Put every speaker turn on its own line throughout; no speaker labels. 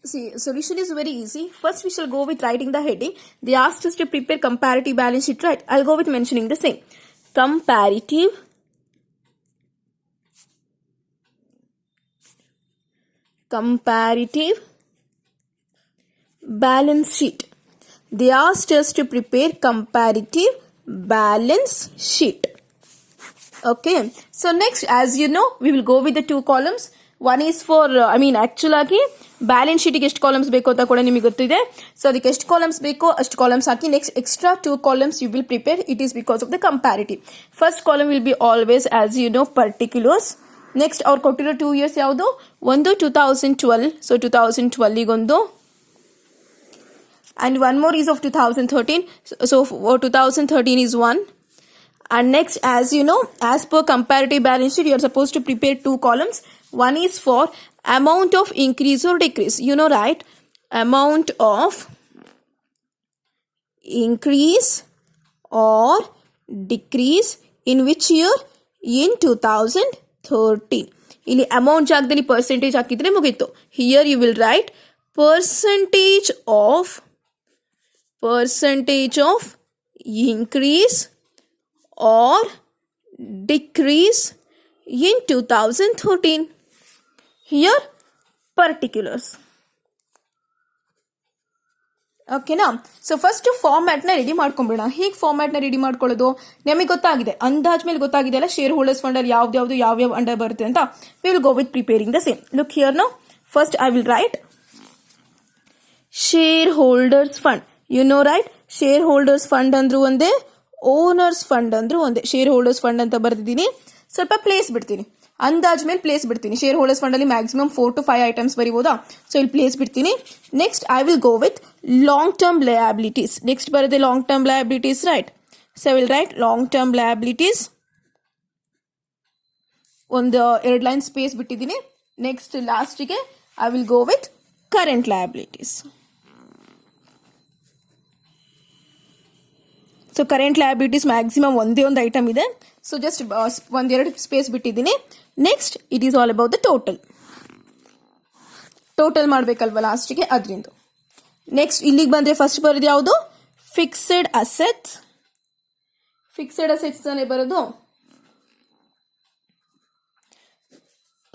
See, solution is very easy. First, we shall go with writing the heading. They asked us to prepare comparative balance sheet, right? I'll go with mentioning the same. Comparative balance sheet. They asked us to prepare comparative balance sheet. Okay. So next, as you know, we will go with the two columns. One is for, actual ಆಗಿ balance ಶೀಟಿಗೆ ಎಷ್ಟು columns ಬೇಕು ಅಂತ ಕೂಡ ನಿಮಗೆ ಗೊತ್ತಿದೆ. So ಅದಕ್ಕೆ ಎಷ್ಟು columns ಬೇಕೋ ಅಷ್ಟು ಕಾಲಮ್ಸ್ ಹಾಕಿ next extra 2 columns you will prepare. It is because of the comparative. First column will be always as you know particulars. Next ಅವ್ರು ಕೊಟ್ಟಿರೋ 2 years ಯಾವುದು? ಒಂದು 2012. ಸೊ 2012 ಗೊಂದು and one more is of 2013. So for 2013 is one. And next, as you know, as per comparative balance sheet, you are supposed to prepare 2 columns. One is for amount of increase or decrease. You know, right? Amount of increase or decrease in which year? In 2013. ಇಲ್ಲಿ amount ಜಾಗದಲ್ಲಿ percentage ಹಾಕಿದ್ರೆ ಮುಗೀತು. Here you will write percentage of increase or decrease in 2013. Here particulars. ಓಕೆನಾ? So first ಫಾರ್ಮ್ಯಾಟ್ನ ready ಮಾಡ್ಕೊಂಬಿಡೋಣ. ಹೇಗೆ ಫಾರ್ಮ್ಯಾಟ್ನ ready ಮಾಡ್ಕೊಳ್ಳೋದು ನಮಗೆ ಗೊತ್ತಾಗಿದೆ, ಅಂದಾಜ್ ಮೇಲೆ ಗೊತ್ತಾಗಿದೆ ಅಲ್ಲ, ಶೇರ್ ಹೋಲ್ಡರ್ಸ್ ಫಂಡ್ ಅಲ್ಲಿ ಯಾವ್ಯಾವ ಅಂಡರ್ ಬರುತ್ತೆ ಅಂತ. We will go with preparing the same. Look here no. First I will write share holders fund. You know right, share holders fund ಅಂದ್ರೂ ಒಂದೇ, ಓನರ್ಸ್ ಫಂಡ್ ಅಂದ್ರೂ ಒಂದೇ. ಶೇರ್ ಹೋಲ್ಡರ್ಸ್ ಫಂಡ್ ಅಂತ ಬರ್ದಿದ್ದೀನಿ. ಸ್ವಲ್ಪ ಪ್ಲೇಸ್ ಬಿಡ್ತೀನಿ, ಅಂದಾಜ್ ಮೇಲೆ ಪ್ಲೇಸ್ ಬಿಡ್ತೀನಿ. ಶೇರ್ ಹೋಲ್ಡರ್ಸ್ ಫಂಡ್ ಅಲ್ಲಿ ಮ್ಯಾಕ್ಸಿಮಮ್ 4 to 5 ಐಟಮ್ಸ್ ಬರೀಬೋದಾ? ಸೊ ಇಲ್ಲಿ ಪ್ಲೇಸ್ ಬಿಡ್ತೀನಿ. Next I will go with long term liabilities. Next ಬರುತ್ತೆ long term liabilities, right? So I will write long term liabilities. ಒಂದು 2 ಲೈನ್ ಸ್ಪೇಸ್ ಬಿಟ್ಟಿದ್ದೀನಿ. Next ಲಾಸ್ಟಿಗೆ I will go with current liabilities. So current liabilities maximum ಒಂದೇ ಒಂದು item ಇದೆ. So just ಒಂದೆರಡು space ಬಿಟ್ಟಿದ್ದೀನಿ. Next it is all about the total ಮಾಡಬೇಕಲ್ವ ಲಾಸ್ಟಿಗೆ, ಅದರಿಂದ. ನೆಕ್ಸ್ಟ್ ಇಲ್ಲಿಗೆ ಬಂದರೆ ಫಸ್ಟ್ ಬರೋದು ಯಾವುದು? Fixed assets. ಫಿಕ್ಸೆಡ್ ಅಸೆಟ್ಸ್ ತಾನೇ ಬರೋದು.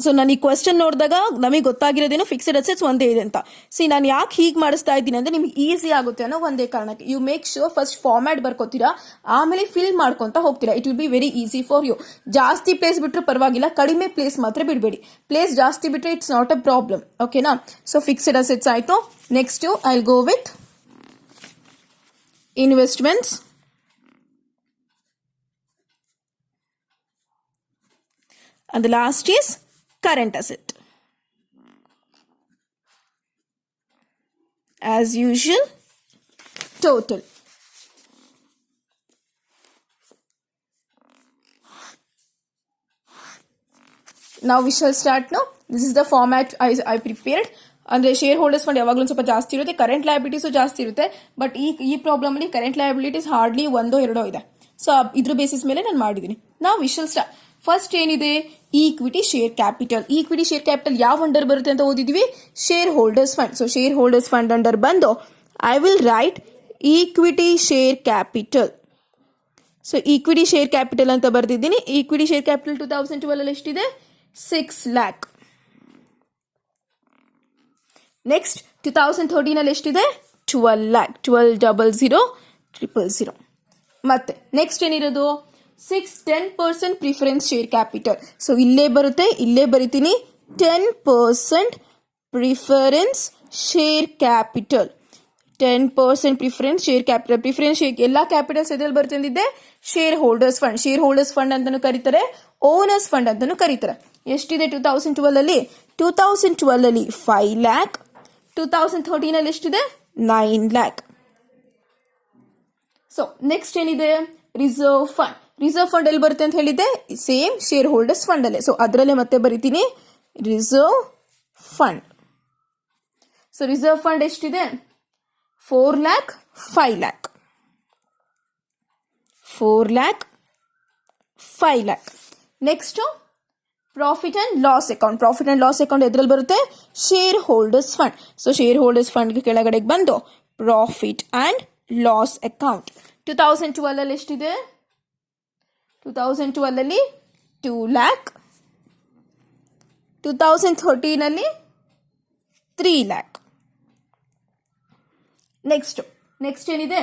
ಸೊ ನಾನು ಈ ಕ್ವೆಶ್ಚನ್ ನೋಡಿದಾಗ ನಮಗೆ ಗೊತ್ತಾಗಿರೋದೇನು, ಫಿಕ್ಸೆಡ್ ಅಸೆಟ್ಸ್ ಒಂದೇ ಇದೆ ಅಂತ. ಸಿ ನಾನು ಯಾಕೆ ಹೀಗೆ ಮಾಡಿಸ್ತಾ ಇದ್ದೀನಿ ಅಂದರೆ ನಿಮ್ಗೆ ಈಸಿ ಆಗುತ್ತೆ ಅನ್ನೋ ಒಂದೇ ಕಾರಣಕ್ಕೆ. You make sure first format ಬರ್ಕೋತೀರಾ, ಆಮೇಲೆ ಫಿಲ್ ಮಾಡ್ಕೊತ ಹೋಗ್ತೀರಾ. It will be very easy for you. ಜಾಸ್ತಿ ಪ್ಲೇಸ್ ಬಿಟ್ಟರೆ ಪರವಾಗಿಲ್ಲ, ಕಡಿಮೆ ಪ್ಲೇಸ್ ಮಾತ್ರ ಬಿಡಬೇಡಿ. ಪ್ಲೇಸ್ ಜಾಸ್ತಿ ಬಿಟ್ಟರೆ ಇಟ್ಸ್ ನಾಟ್ ಅ ಪ್ರಾಬ್ಲಮ್. ಓಕೆನಾ? ಸೊ ಫಿಕ್ಸೆಡ್ ಅಸೆಟ್ಸ್ ಆಯಿತು. Next I will go with investments. and the last is current asset. As usual, total. Now we shall start now. This is the format I prepared. ಅಂದರೆ share holders fund ಯಾವಾಗಲೂ ಸ್ವಲ್ಪ ಜಾಸ್ತಿ ಇರುತ್ತೆ, current liabilities ಜಾಸ್ತಿ ಇರುತ್ತೆ. But ಈ problem ಅಲ್ಲಿ current liabilities hardly 1-2 ಇದೆ. ಸೊ ಇದ್ರ ಬೇಸಿಸ್ ಮೇಲೆ ನಾನು ಮಾಡಿದ್ದೀನಿ. ನಾವು ವಿ ಶಲ್ ಸ್ಟಾರ್ಟ್. ಫಸ್ಟ್ ಏನಿದೆ? Equity share capital. Equity share capital ಯಾವ ಅಂಡರ್ ಬರುತ್ತೆ ಅಂತ ಓದಿದ್ವಿ? Share holders fund. So share holders fund under ಬಂದು I will write equity share capital. So equity share capital ಅಂತ ಬರ್ದಿದ್ದೀನಿ. ಈಕ್ವಿಟಿ ಶೇರ್ ಕ್ಯಾಪಿಟಲ್ 2012 ಅಲ್ಲಿ ಎಷ್ಟಿದೆ? 6 lakh. ನೆಕ್ಸ್ಟ್ 2013 ಅಲ್ಲಿ ಎಷ್ಟಿದೆ? 12 lakh. 12,00,000. ಮತ್ತೆ ನೆಕ್ಸ್ಟ್ ಏನಿರೋದು? 10% ಪ್ರಿಫರೆನ್ಸ್ ಶೇರ್ ಕ್ಯಾಪಿಟಲ್. ಸೊ ಇಲ್ಲೇ ಬರುತ್ತೆ, ಇಲ್ಲೇ ಬರಿತೀನಿ 10% preference share capital. 10% preference share capital. Preference share ಎಲ್ಲ ಕ್ಯಾಪಿಟಲ್ಸ್ ಎದ್ರಲ್ಲಿ ಬರುತ್ತೆ ಅಂದಿದ್ದೆ? Share holders fund. Share holders fund ಅಂತಾನು ಕರೀತಾರೆ, ಓನರ್ಸ್ ಫಂಡ್ ಅಂತಾನು ಕರೀತಾರೆ. ಎಷ್ಟಿದೆ 2012 ಅಲ್ಲಿ? 2012 ಅಲ್ಲಿ 5 lakh. 2013 ಅಲ್ಲಿ ಎಷ್ಟಿದೆ? 9 lakh. ಸೊ ನೆಕ್ಸ್ಟ್ ಏನಿದೆ? Reserve fund. ರಿಸರ್ವ್ ಫಂಡ್ ಎಲ್ಲಿ ಬರುತ್ತೆ ಅಂತ ಹೇಳಿದ್ದೆ? ಸೇಮ್ ಶೇರ್ ಹೋಲ್ಡರ್ಸ್ ಫಂಡ್ ಅಲ್ಲೇ. ಸೊ ಅದರಲ್ಲೇ ಮತ್ತೆ ಬರಿತೀನಿ reserve fund. So reserve fund ಎಷ್ಟಿದೆ? 4 lakh, 5 lakh. 4 lakh, 5 lakh. Next profit and loss account. Profit and loss account ಎದ್ರಲ್ಲಿ ಬರುತ್ತೆ? Share holders fund. So share holders ಫಂಡ್ಗೆ ಕೆಳಗಡೆಗೆ ಬಂದು ಪ್ರಾಫಿಟ್ ಆ್ಯಂಡ್ ಲಾಸ್ ಅಕೌಂಟ್. 2012 ಎಷ್ಟಿದೆ? 2012 2 lakh. 2013 3 lakh. ನೆಕ್ಸ್ಟ್ ಏನಿದೆ?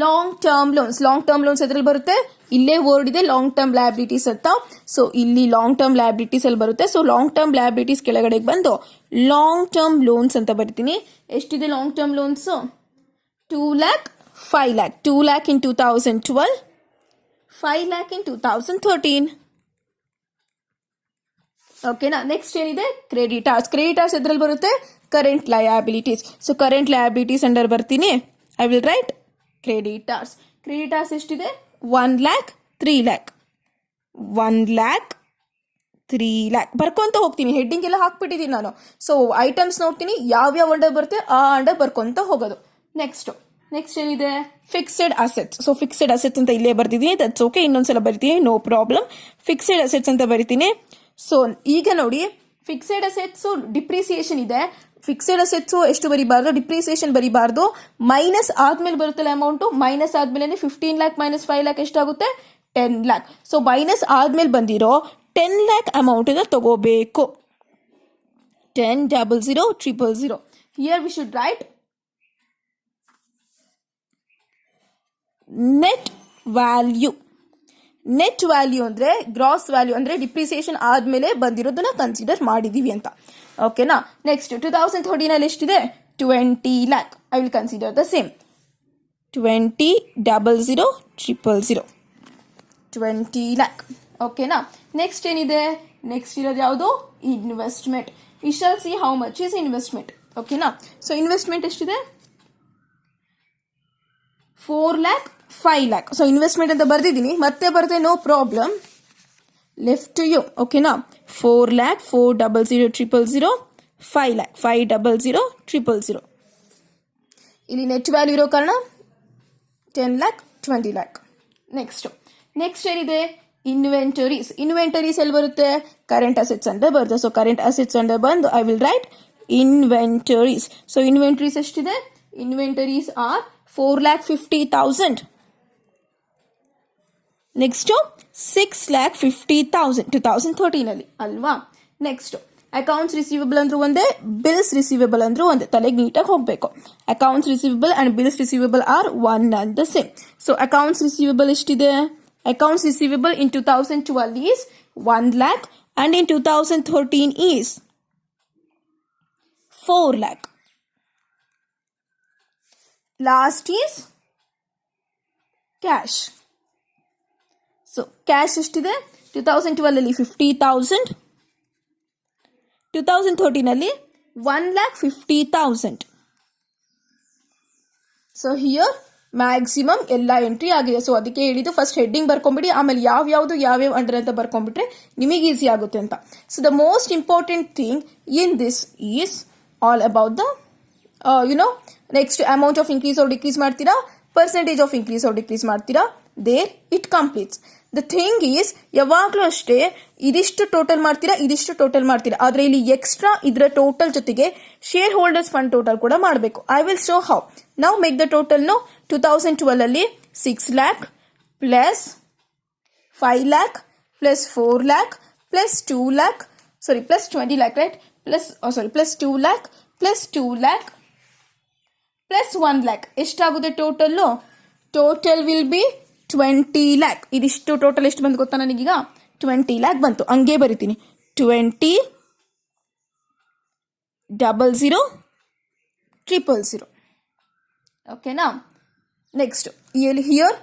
Long term loans. Long term loans ಎದ್ರಲ್ಲಿ ಬರುತ್ತೆ? ಇಲ್ಲೇ ವರ್ಡ್ ಇದೆ ಲಾಂಗ್ ಟರ್ಮ್ ಲಯಬಿಲಿಟೀಸ್ ಅಂತ. ಸೊ ಇಲ್ಲಿ ಲಾಂಗ್ ಟರ್ಮ್ ಲಯಬಿಲಿಟೀಸ್ ಅಲ್ಲಿ ಬರುತ್ತೆ. ಸೊ ಲಾಂಗ್ ಟರ್ಮ್ ಲಯಬಿಲಿಟೀಸ್ ಕೆಳಗಡೆಗೆ ಬಂದು ಲಾಂಗ್ ಟರ್ಮ್ ಲೋನ್ಸ್ ಅಂತ ಬರ್ತೀನಿ. ಎಷ್ಟಿದೆ long term loans? 2 lakh, 5 lakh. 2 lakh in 2012, 5 lakh in 2013. ಓಕೆನಾ? ನೆಕ್ಸ್ಟ್ ಏನಿದೆ? ಕ್ರೆಡಿಟಾರ್ಸ್. ಕ್ರೆಡಿಟಾರ್ಸ್ ಎದ್ರಲ್ಲಿ ಬರುತ್ತೆ? Current liabilities. So current liabilities under ಬರ್ತೀನಿ. I will write creditors. Creditors ಎಷ್ಟಿದೆ? 1 lakh, 3 lakh. 1 lakh, 3 lakh. ಬರ್ಕೊಂತ ಹೋಗ್ತೀನಿ. ಹೆಡ್ಡಿಂಗ್ ಎಲ್ಲ ಹಾಕ್ಬಿಟ್ಟಿದ್ದೀನಿ ನಾನು. ಸೊ ಐಟಮ್ಸ್ ನೋಡ್ತೀನಿ, ಯಾವ್ಯಾವ ಅಂಡರ್ ಬರುತ್ತೆ ಆ ಅಂಡರ್ ಬರ್ಕೊಂತ ಹೋಗೋದು. ನೆಕ್ಸ್ಟ್ ಏನಿದೆ? Fixed assets. So fixed assets ಅಂತ ಇಲ್ಲೇ ಬರ್ತಿದ್ದೀನಿ. That's okay. ಇನ್ನೊಂದ್ಸಲ ಬರಿತೀನಿ, ನೋ ಪ್ರಾಬ್ಲಮ್. ಫಿಕ್ಸೆಡ್ ಅಸೆಟ್ಸ್ ಅಂತ ಬರಿತೀನಿ. ಸೊ ಈಗ ನೋಡಿ, ಫಿಕ್ಸೆಡ್ ಅಸೆಟ್ಸ್ ಡಿಪ್ರಿಸಿಯೇಷನ್ ಇದೆ. ಫಿಕ್ಸೆಡ್ ಅಸೆಟ್ಸ್ ಎಷ್ಟು ಬರಿಬಾರ್ದು? ಡಿಪ್ರಿಸಿಯೇಷನ್ ಬರಿಬಾರ್ದು. ಮೈನಸ್ ಆದ್ಮೇಲೆ ಬರುತ್ತಲ್ಲ ಅಮೌಂಟು. ಮೈನಸ್ ಆದ್ಮೇಲೆ 15 lakh ಮೈನಸ್ 5 lakh ಎಷ್ಟಾಗುತ್ತೆ? 10 lakh. ಸೊ ಮೈನಸ್ ಆದ್ಮೇಲೆ ಬಂದಿರೋ 10 lakh ಅಮೌಂಟ್ ತಗೋಬೇಕು. 10,00,000,000. Here we should write net value. Net value ಅಂದರೆ ಗ್ರಾಸ್ ವ್ಯಾಲ್ಯೂ, ಅಂದರೆ ಡಿಪ್ರಿಸಿಯೇಷನ್ ಆದಮೇಲೆ ಬಂದಿರೋದನ್ನ ಕನ್ಸಿಡರ್ ಮಾಡಿದ್ದೀವಿ ಅಂತ. ಓಕೆನಾ? ನೆಕ್ಸ್ಟ್ 2013 ಎಷ್ಟಿದೆ? 20 lakh. I will consider the same. 20,00,000,000. 20 lakh. ಓಕೆನಾ? ನೆಕ್ಸ್ಟ್ ಏನಿದೆ? ನೆಕ್ಸ್ಟ್ ಇರೋದು ಯಾವುದು? Investment. We shall C how much is investment. ಓಕೆನಾ? ಸೊ ಇನ್ವೆಸ್ಟ್ಮೆಂಟ್ ಎಷ್ಟಿದೆ? 4 lakh, 5 lakh. ಸೊ ಇನ್ವೆಸ್ಟ್ಮೆಂಟ್ ಅಂತ ಬರ್ದಿದ್ದೀನಿ, ಮತ್ತೆ ಬರುತ್ತೆ, no problem. Left to you. ಓಕೆನಾ? 4 lakh, 4,00,000,000, 5 lakh, 5,00,000,000. ಇಲ್ಲಿ ನೆಟ್ ವ್ಯಾಲ್ಯೂ ಇರೋ ಕಾರಣ 10 lakh, 20 lakh. ನೆಕ್ಸ್ಟ್ ಏನಿದೆ? ಇನ್ವೆಂಟರೀಸ್. ಇನ್ವೆಂಟರೀಸ್ ಎಲ್ಲಿ ಬರುತ್ತೆ? ಕರೆಂಟ್ ಅಸೆಟ್ಸ್ ಅಂತ ಬರುತ್ತೆ. ಸೊ ಕರೆಂಟ್ ಅಸೆಟ್ಸ್ ಅಂತ ಬಂದು I will right inventories. So inventories ಎಷ್ಟಿದೆ? Inventories R 4,50,000. ನೆಕ್ಸ್ಟ್ 6,50,000 2013 ಅಲ್ವಾ? ನೆಕ್ಸ್ಟ್ ಅಕೌಂಟ್ಸ್ ರಿಸೀವಬಲ್ ಅಂದ್ರೂ ಒಂದೇ, ಬಿಲ್ಸ್ ರಿಸೀವಬಲ್ ಅಂದ್ರೂ ಒಂದೇ. ತಲೆಗೆ ನೀಟಾಗಿ ಹೋಗಬೇಕು. Accounts receivable and bills receivable are one and the same. So accounts receivable ಎಷ್ಟಿದೆ? Accounts receivable in 2012 is 1 lakh and in 2013 is 4 lakh. Last is cash. So cash ಎಷ್ಟಿದೆ? 2012 50,000, 2013 1,50,000. So here maximum ಎಲ್ಲ entry ಆಗಿದೆ. So ಅದಕ್ಕೆ ಹೇಳಿದ್ದು first heading ಬರ್ಕೊಂಬಿಡಿ, ಆಮೇಲೆ ಯಾವ್ಯಾವ under ಅಂತ ಬರ್ಕೊಂಡ್ಬಿಟ್ರೆ ನಿಮಗೆ ಈಸಿ ಆಗುತ್ತೆ ಅಂತ. So the most important thing in this is all about the next amount of increase or decrease ಮಾಡ್ತೀರಾ, percentage of increase or decrease ಮಾಡ್ತೀರಾ, there it completes. The thing is ಯಾವಾಗಲೂ ಅಷ್ಟೇ ಇದಿಷ್ಟು ಟೋಟಲ್ ಮಾಡ್ತೀರಾ, ಆದರೆ ಇಲ್ಲಿ ಎಕ್ಸ್ಟ್ರಾ ಇದರ ಟೋಟಲ್ ಜೊತೆಗೆ ಶೇರ್ ಹೋಲ್ಡರ್ಸ್ ಫಂಡ್ ಟೋಟಲ್ ಕೂಡ ಮಾಡಬೇಕು. I will show how. ನಾವು make the total. 2012 6 lakh plus 5 lakh plus 4 lakh plus 2 lakh plus 20 lakh right, plus 2 lakh plus 2 lakh plus 1 lakh ಎಷ್ಟಾಗುತ್ತೆ total? Total will be 20 lakh. ಇದಿಷ್ಟು total ಎಷ್ಟು ಬಂದು ಗೊತ್ತಾ ನನಗೀಗ? 20 lakh ಬಂತು. ಹಂಗೆ ಬರಿತೀನಿ, 20,00,000,000. ಓಕೆನಾ? Next here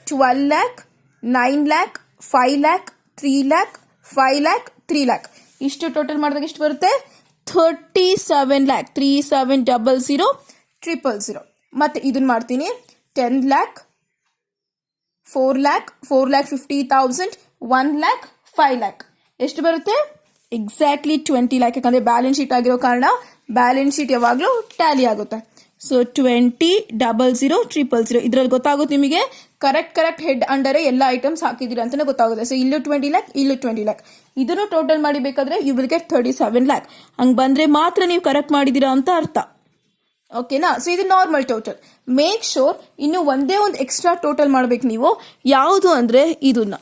12 lakh, 9 lakh, 5 lakh, 3 lakh, 5 lakh, 3 lakh ಇಷ್ಟು ಟೋಟಲ್ ಮಾಡಿದಾಗ ಎಷ್ಟು ಬರುತ್ತೆ? 37 lakh, 37,00,000,000. ಮತ್ತೆ ಇದನ್ನ ಮಾಡ್ತೀನಿ, 10 lakh, 4 lakh, 4,50,000, 1 lakh, 5 lakh ಎಷ್ಟು ಬರುತ್ತೆ? Exactly 20 lakh. ಯಾಕಂದ್ರೆ ಬ್ಯಾಲೆನ್ಸ್ ಶೀಟ್ ಆಗಿರೋ ಕಾರಣ ಬ್ಯಾಲೆನ್ಸ್ ಶೀಟ್ ಯಾವಾಗಲೂ ಟ್ಯಾಲಿ ಆಗುತ್ತೆ. ಸೊ 20,00,000,000 ಇದ್ರಲ್ಲಿ ಗೊತ್ತಾಗುತ್ತೆ ನಿಮಗೆ ಕರೆಕ್ಟ್ ಹೆಡ್ ಅಂಡರ್ ಎಲ್ಲ ಐಟಮ್ಸ್ ಹಾಕಿದ್ದೀರಾ ಅಂತಾನೆ ಗೊತ್ತಾಗುತ್ತೆ. ಸೊ ಇಲ್ಲೂ 20 lakh, ಇಲ್ಲೂ 20 lakh. ಇದನ್ನು ಟೋಟಲ್ ಮಾಡಿ ಬೇಕಾದ್ರೆ ಯು ವಿಲ್ ಗೆಟ್ 37 lakh. ಹಂಗೆ ಬಂದ್ರೆ ಮಾತ್ರ ನೀವು ಕರೆಕ್ಟ್ ಮಾಡಿದ್ದೀರಾ ಅಂತ ಅರ್ಥ. ಓಕೆನಾ? ಸೊ ಇದು ನಾರ್ಮಲ್ ಟೋಟಲ್. ಮೇಕ್ ಶೋರ್ ಇನ್ನು ಒಂದೇ ಒಂದು ಎಕ್ಸ್ಟ್ರಾ ಟೋಟಲ್ ಮಾಡ್ಬೇಕು ನೀವು. ಯಾವುದು ಅಂದ್ರೆ ಇದನ್ನ.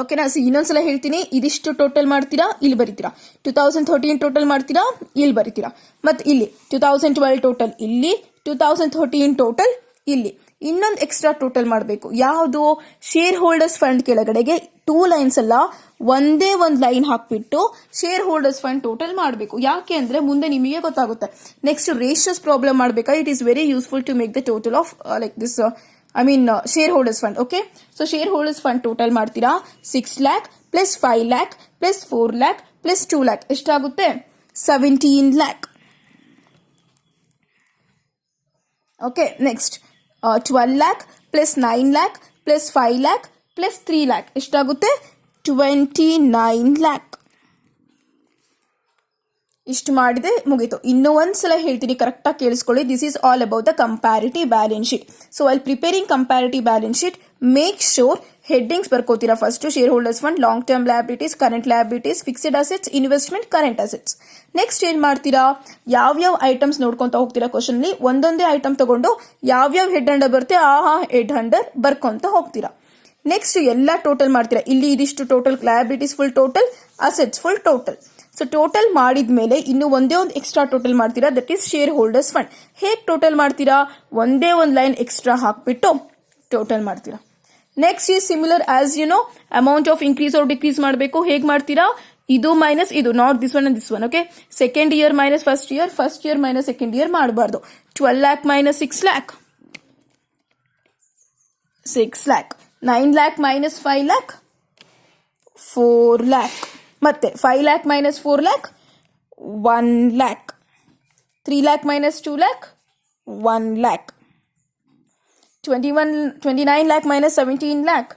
ಓಕೆನಾ? ಸೊ ಇನ್ನೊಂದ್ಸಲ ಹೇಳ್ತೀನಿ, ಇದಿಷ್ಟು ಟೋಟಲ್ ಮಾಡ್ತೀರಾ, ಇಲ್ಲಿ ಬರೀತೀರಾ. 2013 ಟೋಟಲ್ ಮಾಡ್ತೀರಾ, ಇಲ್ಲಿ ಬರೀತೀರಾ. ಮತ್ತೆ ಇಲ್ಲಿ 2012 ಟೋಟಲ್ ಇಲ್ಲಿ, 2013 ಟೋಟಲ್ ಇಲ್ಲಿ. ಇನ್ನೊಂದು ಎಕ್ಸ್ಟ್ರಾ ಟೋಟಲ್ ಮಾಡಬೇಕು. ಯಾವುದು? ಶೇರ್ ಹೋಲ್ಡರ್ಸ್ ಫಂಡ್ ಕೆಳಗಡೆಗೆ 2 ಲೈನ್ಸ್ ಅಲ್ಲ, ಒಂದೇ ಒಂದು ಲೈನ್ ಹಾಕ್ಬಿಟ್ಟು ಶೇರ್ ಹೋಲ್ಡರ್ಸ್ ಫಂಡ್ ಟೋಟಲ್ ಮಾಡಬೇಕು. ಯಾಕೆ ಅಂದ್ರೆ ಮುಂದೆ ನಿಮಗೆ ಗೊತ್ತಾಗುತ್ತೆ. ನೆಕ್ಸ್ಟ್ ರೇಷಿಯೋಸ್ ಪ್ರಾಬ್ಲಮ್ ಮಾಡಬೇಕಾ, it is very useful to make the total of like this share holders fund. Okay, so share holders fund total ಮಾಡ್ತೀರಾ. 6 lakh plus 5 lakh plus 4 lakh plus 2 lakh ಎಷ್ಟಾಗುತ್ತೆ? 17 lakh. Okay, next 12 lakh plus 9 lakh plus 5 lakh plus 3 lakh ಎಷ್ಟಾಗುತ್ತೆ? 29 lakh. ಇಷ್ಟು ಮಾಡಿದೆ, ಮುಗೀತು. ಇನ್ನೂ ಒಂದ್ಸಲ ಹೇಳ್ತೀನಿ, ಕರೆಕ್ಟಾಗಿ ಕೇಳಿಸ್ಕೊಳ್ಳಿ. This is all about the comparative balance sheet. So I'll preparing comparative balance sheet, make sure headings ಬರ್ಕೋತೀರಾ. First share holders fund, long term liabilities, current liabilities, fixed assets, investment, current assets. Next ಏನ್ ಮಾಡ್ತೀರಾ? ಯಾವ್ಯಾವ items ನೋಡ್ಕೊಂತ ಹೋಗ್ತೀರಾ. Question ಅಲ್ಲಿ ಒಂದೊಂದೇ item ತಗೊಂಡು ಯಾವ್ಯಾವ ಹೆಡ್ ಅಂಡರ್ ಬರುತ್ತೆ ಆ ಹೆಡ್ ಅಂಡರ್ ಬರ್ಕೊಂತ ಹೋಗ್ತೀರಾ. ನೆಕ್ಸ್ಟ್ ಎಲ್ಲ ಟೋಟಲ್ ಮಾಡ್ತೀರಾ. ಇಲ್ಲಿ ಇದಿಷ್ಟು total liabilities full total, assets full total. So total ಮಾಡಿದ್ಮೇಲೆ ಇನ್ನು ಒಂದೇ ಒಂದು ಎಕ್ಸ್ಟ್ರಾ ಟೋಟಲ್ ಮಾಡ್ತೀರಾ, that is share holders fund. ಹೇಗೆ ಟೋಟಲ್ ಮಾಡ್ತೀರಾ? ಒಂದೇ ಒಂದು ಲೈನ್ ಎಕ್ಸ್ಟ್ರಾ ಹಾಕ್ಬಿಟ್ಟು ಟೋಟಲ್ ಮಾಡ್ತೀರಾ. Next is similar as amount of increase or decrease ಮಾಡಬೇಕು. ಹೇಗೆ ಮಾಡ್ತೀರಾ? ಇದು ಮೈನಸ್ ಇದು, not this one and this one. Okay, second year minus first year, first year minus second year ಮಾಡಬಾರ್ದು. 12 lakh minus 6 lakh, 6 lakh. 9 lakh minus 5 lakh, 4 lakh. ಮತ್ತೆ 5 lakh minus 4 lakh, 1 lakh. 3 lakh minus 2 lakh, 1 lakh. 29 lakh minus 17 lakh,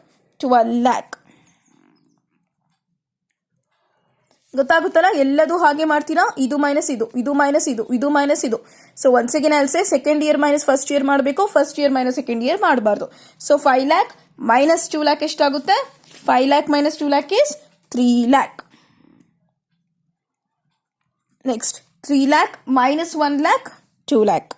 12 lakh. ಗೊತ್ತಾಗುತ್ತಲ್ಲ? ಎಲ್ಲದೂ ಹಾಗೆ ಮಾಡ್ತೀರಾ. ಇದು minus ಇದು, ಇದು minus ಇದು, ಇದು ಮೈನಸ್ ಇದು. So once again I'll say, second year minus first year ಮಾಡಬೇಕು, first year minus second year ಮಾಡಬಾರ್ದು. ಸೊ 5 lakh ಮೈನಸ್ 2 lakh ಎಷ್ಟಾಗುತ್ತೆ? 5 lakh minus 2 lakh is 3 lakh. Next 3 lakh minus 1 lakh, 2 lakh.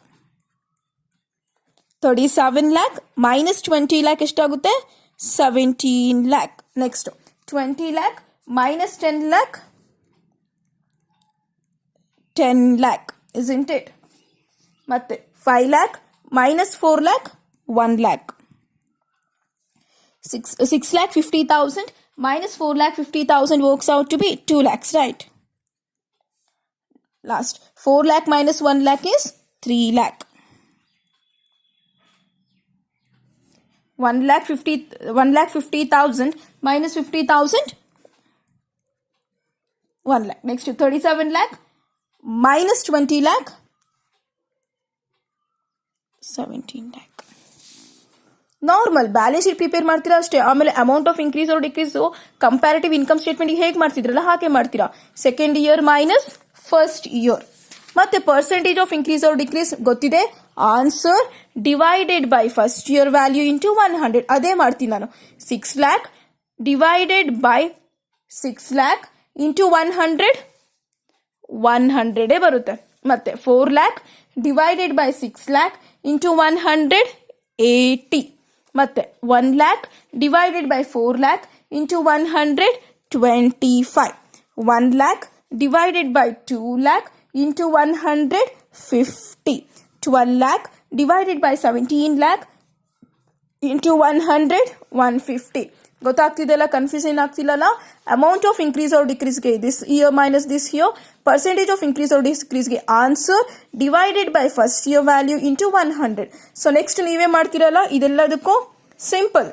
37 lakh minus 20 lakh ಎಷ್ಟಾಗುತ್ತೆ? 17 lakh. Next 20 lakh minus 10 lakh, 10 lakh, isn't it? ಮತ್ತೆ 5 lakh minus 4 lakh, 1 lakh. 6 lakh 50,000 minus 4 lakh 50,000 works out to be 2 lakhs, right? Last 4 lakh minus 1 lakh is 3 lakh. 1 lakh 50,000 minus 50,000, 1 lakh. Next 37 lakh minus 20 lakh, 17 lakh. Normal balance sheet prepare ಮಾಡ್ತೀರಾ ಅಷ್ಟೇ. ಆಮೇಲೆ amount of increase or decrease comparative income statement ಹೇಗೆ ಮಾಡ್ತಿದ್ರಲ್ಲ ಹಾಗೆ ಮಾಡ್ತೀರಾ. Second year minus first year. ಮತ್ತೆ percentage of increase or decrease ಗೊತ್ತಿದೆ. Answer divided by first year value into 100. ಅದೇ ಮಾಡ್ತೀನಿ ನಾನು. 6 lakh divided by 6 lakh into 100, 100 ಬರುತ್ತೆ. ಮತ್ತೆ 4 lakh divided by 6 lakh into 100, 80. ಮತ್ತೆ 1 lakh divided by 4 lakh into 100, 25. 1 lakh divided by 2 lakh into 100, 50. 12 lakh divided by 17 lakh into 100, 150. ಗೊತ್ತಾಗ್ತಿದೆಲ್ಲ? Confusion ಆಗ್ತಿಲ್ಲಲ್ಲ? Amount of increase or ಡಿಕ್ರೀಸ್ಗೆ this year minus this year, percentage of increase or ಡಿಕ್ರೀಸ್ಗೆ answer divided by first year value into 100. So next ನೀವೇ ಮಾಡ್ತಿರಲ್ಲ, ಇದೆಲ್ಲದಕ್ಕೂ simple.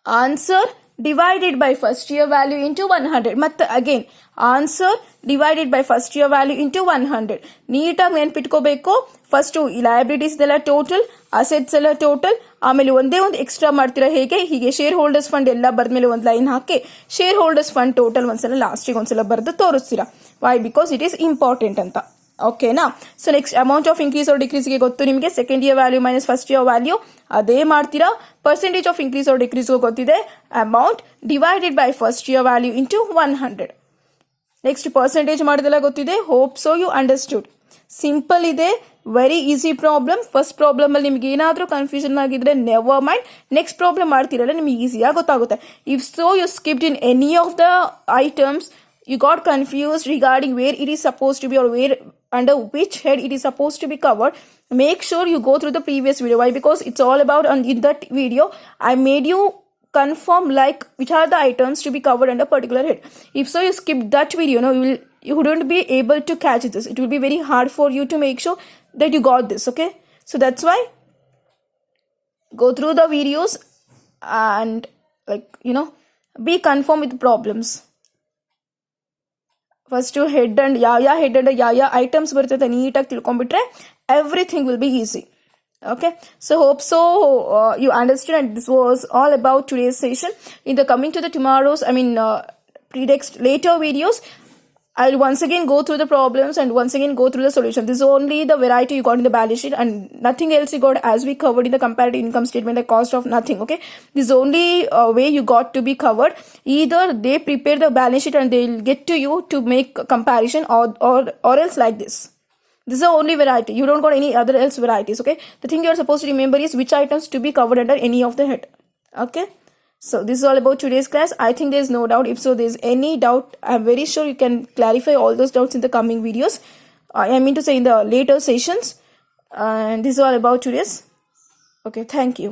Answer divided by first year value into 100. ಮತ್ತೆ again answer divided by first year value into 100. ನೀಟಾಗಿ ನೆನ್ಪಿಟ್ಕೋಬೇಕು. First liabilities ಎಲ್ಲ total, assets ಎಲ್ಲ total, ಆಮೇಲೆ ಒಂದೇ ಒಂದು ಎಕ್ಸ್ಟ್ರಾ ಮಾಡ್ತೀರಾ. ಹೀಗೆ ಶೇರ್ ಹೋಲ್ಡರ್ಸ್ ಫಂಡ್ ಎಲ್ಲ ಬರ್ದ್ಮೇಲೆ ಒಂದು ಲೈನ್ ಹಾಕಿ ಶೇರ್ ಹೋಲ್ಡರ್ಸ್ ಫಂಡ್ ಟೋಟಲ್ ಒಂದ್ಸಲ ಲಾಸ್ಟಿಗೆ ಒಂದ್ಸಲ ಬರೆದು ತೋರಿಸ್ತೀರಾ. Why? Because it is important ಅಂತ. ಓಕೆನಾ. So next amount of increase or ಡಿಕ್ರೀಸ್ಗೆ ಗೊತ್ತು ನಿಮಗೆ, second year value minus first year value ಅದೇ ಮಾಡ್ತೀರಾ. ಪರ್ಸೆಂಟೇಜ್ ಆಫ್ ಇನ್ಕ್ರೀಸ್ ಆರ್ ಡಿಕ್ರೀಸ್ಗೂ ಗೊತ್ತಿದೆ, amount divided by first year value into 100. Next percentage ಮಾಡೋದೆಲ್ಲ ಗೊತ್ತಿದೆ. Hope so you understood. Simple ಇದೆ, very easy problem. First problem ಅಲ್ಲಿ ನಿಮ್ಗೆ ಏನಾದರೂ ಕನ್ಫ್ಯೂಷನ್ ಆಗಿದ್ರೆ ನೆವರ್ ಮೈಂಡ್, ನೆಕ್ಸ್ಟ್ ಪ್ರಾಬ್ಲಮ್ ಮಾಡ್ತಿರಲ್ಲ ನಿಮಗೆ ಈಸಿಯಾಗಿ ಗೊತ್ತಾಗುತ್ತೆ. If so you skipped in any of the items, you got confused regarding where it is supposed to be or where under which head it is supposed to be covered, make sure you go through the previous video. Why? Because it's all about, in that video I made you confirm like which are the items to be covered under particular head. If so you skip that video, no, you wouldn't be able to catch this. It will be very hard for you to make sure that you got this. Okay, so that's why go through the videos and be confirmed with the problems. First head and ಯಾವ items ಬರ್ತದೆ ನೀಟಾಗಿ ತಿಳ್ಕೊಂಡ್ಬಿಟ್ರೆ everything will be easy. Okay, so hope so you understood, and this was all about today's session. In the coming to the tomorrow's, next later videos, I'll once again go through the problems and once again go through the solution. This is only the variety you got in the balance sheet and nothing else you got, as we covered in the comparative income statement, the cost of nothing. Okay, this is only way you got to be covered. Either they prepare the balance sheet and they'll get to you to make comparison, or else like this. This is the only variety. You don't got any other else varieties. Okay, the thing you're supposed to remember is which items to be covered under any of the head. Okay, so this is all about today's class. I think there's no doubt. If so, there's any doubt, I'm very sure you can clarify all those doubts in the coming videos. I mean to say in the later sessions. And this is all about today's. Okay, thank you.